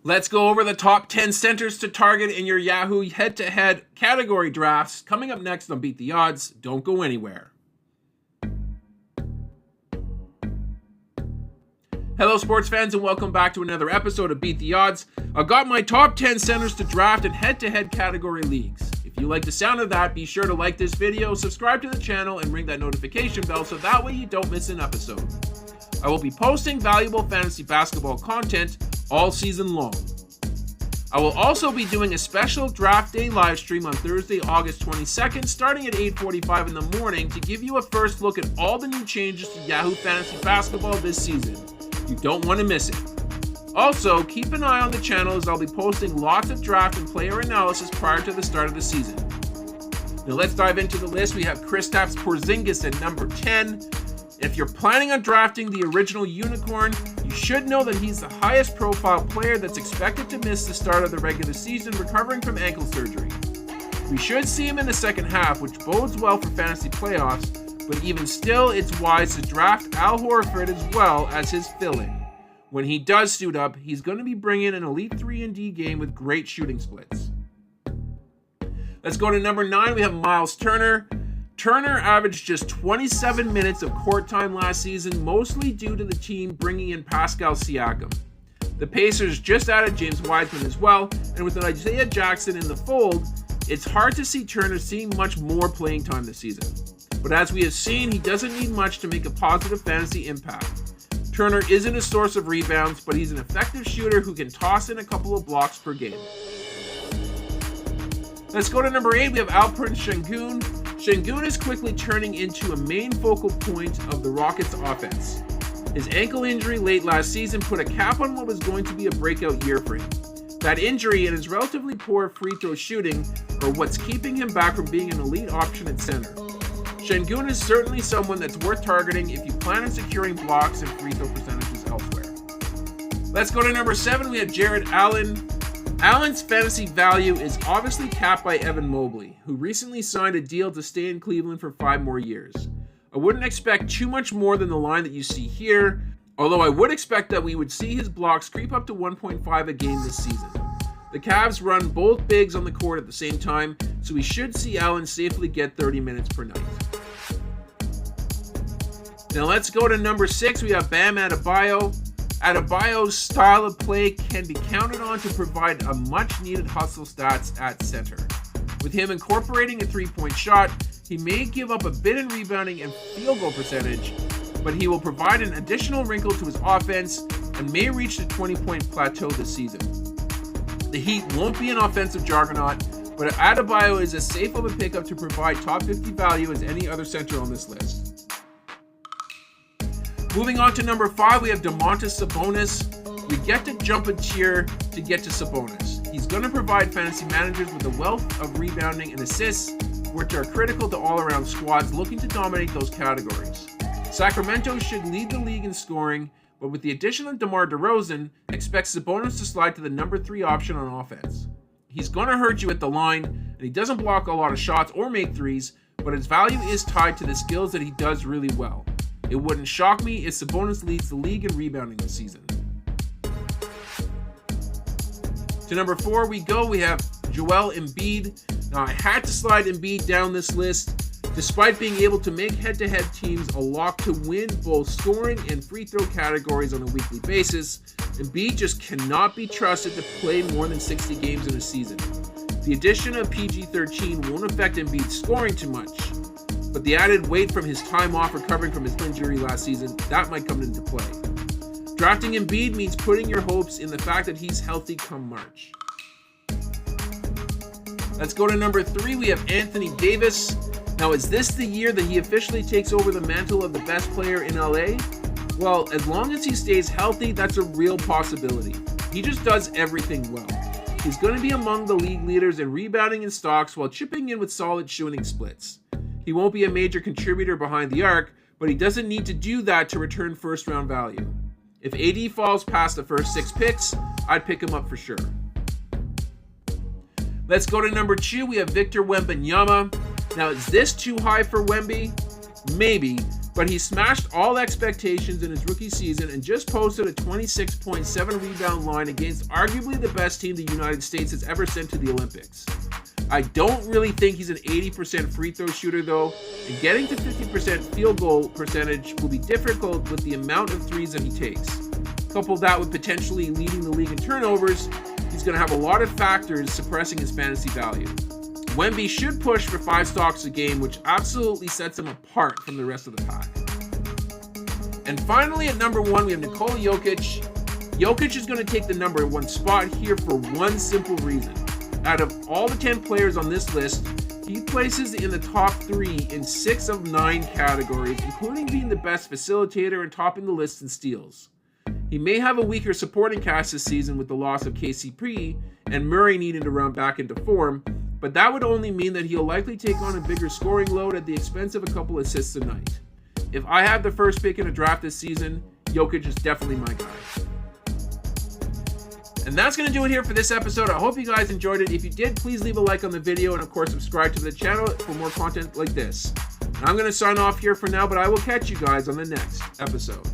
Let's go over the top 10 centers to target in your Yahoo head-to-head category drafts. Coming up next on Beat the Odds. Don't go anywhere. Hello, sports fans, and welcome back to another episode of Beat the Odds. I've got my top 10 centers to draft in head-to-head category leagues. If you like the sound of that, be sure to like this video, subscribe to the channel, and ring that notification bell so that way you don't miss an episode. I will be posting valuable fantasy basketball content all season long. I will also be doing a special draft day live stream on Thursday, August 22nd, starting at 8:45 in the morning to give you a first look at all the new changes to Yahoo Fantasy Basketball this season. You don't want to miss it. Also, keep an eye on the channel as I'll be posting lots of draft and player analysis prior to the start of the season. Now let's dive into the list. We have Kristaps Porzingis at number 10. If you're planning on drafting the original unicorn, you should know that he's the highest profile player that's expected to miss the start of the regular season recovering from ankle surgery. We should see him in the second half, which bodes well for fantasy playoffs, but even still, it's wise to draft Al Horford as well as his fill-in. When he does suit up, he's going to be bringing an elite 3-and-D game with great shooting splits. Let's go to number 9. We have Miles Turner. Turner averaged just 27 minutes of court time last season, mostly due to the team bringing in Pascal Siakam. The Pacers just added James Wiseman as well, and with Isaiah Jackson in the fold, it's hard to see Turner seeing much more playing time this season. But as we have seen, he doesn't need much to make a positive fantasy impact. Turner isn't a source of rebounds, but he's an effective shooter who can toss in a couple of blocks per game. Let's go to number 8. We have Alperen Sengun. Sengun is quickly turning into a main focal point of the Rockets' offense. His ankle injury late last season put a cap on what was going to be a breakout year for him. That injury and his relatively poor free throw shooting are what's keeping him back from being an elite option at center. Sengun is certainly someone that's worth targeting if you plan on securing blocks and free throw percentages elsewhere. Let's go to number 7. We have Jared Allen. Allen's fantasy value is obviously capped by Evan Mobley, who recently signed a deal to stay in Cleveland for 5 more years. I wouldn't expect too much more than the line that you see here, although I would expect that we would see his blocks creep up to 1.5 a game this season. The Cavs run both bigs on the court at the same time, so we should see Allen safely get 30 minutes per night. Now let's go to number 6. We have Bam Adebayo. Adebayo's style of play can be counted on to provide a much-needed hustle stats at center. With him incorporating a three-point shot, he may give up a bit in rebounding and field goal percentage, but he will provide an additional wrinkle to his offense and may reach the 20-point plateau this season. The Heat won't be an offensive juggernaut, but Adebayo is as safe of a pickup to provide top 50 value as any other center on this list. Moving on to number 5, we have Domantas Sabonis. We get to jump a tier to get to Sabonis. He's going to provide fantasy managers with a wealth of rebounding and assists, which are critical to all-around squads looking to dominate those categories. Sacramento should lead the league in scoring, but with the addition of DeMar DeRozan, expect Sabonis to slide to the number 3 option on offense. He's going to hurt you at the line, and he doesn't block a lot of shots or make threes, but his value is tied to the skills that he does really well. It wouldn't shock me if Sabonis leads the league in rebounding this season. To number 4 we go. We have Joel Embiid. Now I had to slide Embiid down this list. Despite being able to make head-to-head teams a lock to win both scoring and free throw categories on a weekly basis, Embiid just cannot be trusted to play more than 60 games in a season. The addition of PG-13 won't affect Embiid's scoring too much, but the added weight from his time off recovering from his injury last season, that might come into play. Drafting Embiid means putting your hopes in the fact that he's healthy come March. Let's go to number 3. We have Anthony Davis. Now, is this the year that he officially takes over the mantle of the best player in LA? Well, as long as he stays healthy, that's a real possibility. He just does everything well. He's going to be among the league leaders in rebounding and stocks while chipping in with solid shooting splits. He won't be a major contributor behind the arc, but he doesn't need to do that to return first-round value. If AD falls past the first 6 picks, I'd pick him up for sure. Let's go to number 2. We have Victor Wembanyama. Now, is this too high for Wemby? Maybe, but he smashed all expectations in his rookie season and just posted a 26.7 rebound line against arguably the best team the United States has ever sent to the Olympics. I don't really think he's an 80% free throw shooter though, and getting to 50% field goal percentage will be difficult with the amount of threes that he takes. Couple that with potentially leading the league in turnovers, he's going to have a lot of factors suppressing his fantasy value. Wemby should push for 5 stocks a game, which absolutely sets him apart from the rest of the pack. And finally, at number 1, we have Nikola Jokic. Jokic is going to take the number 1 spot here for one simple reason. Out of all the 10 players on this list, he places in the top 3 in 6 of 9 categories, including being the best facilitator and topping the list in steals. He may have a weaker supporting cast this season with the loss of KCP and Murray needing to run back into form, but that would only mean that he'll likely take on a bigger scoring load at the expense of a couple assists a night. If I have the first pick in a draft this season, Jokic is definitely my guy. And that's going to do it here for this episode. I hope you guys enjoyed it. If you did, please leave a like on the video and of course subscribe to the channel for more content like this. And I'm going to sign off here for now, but I will catch you guys on the next episode.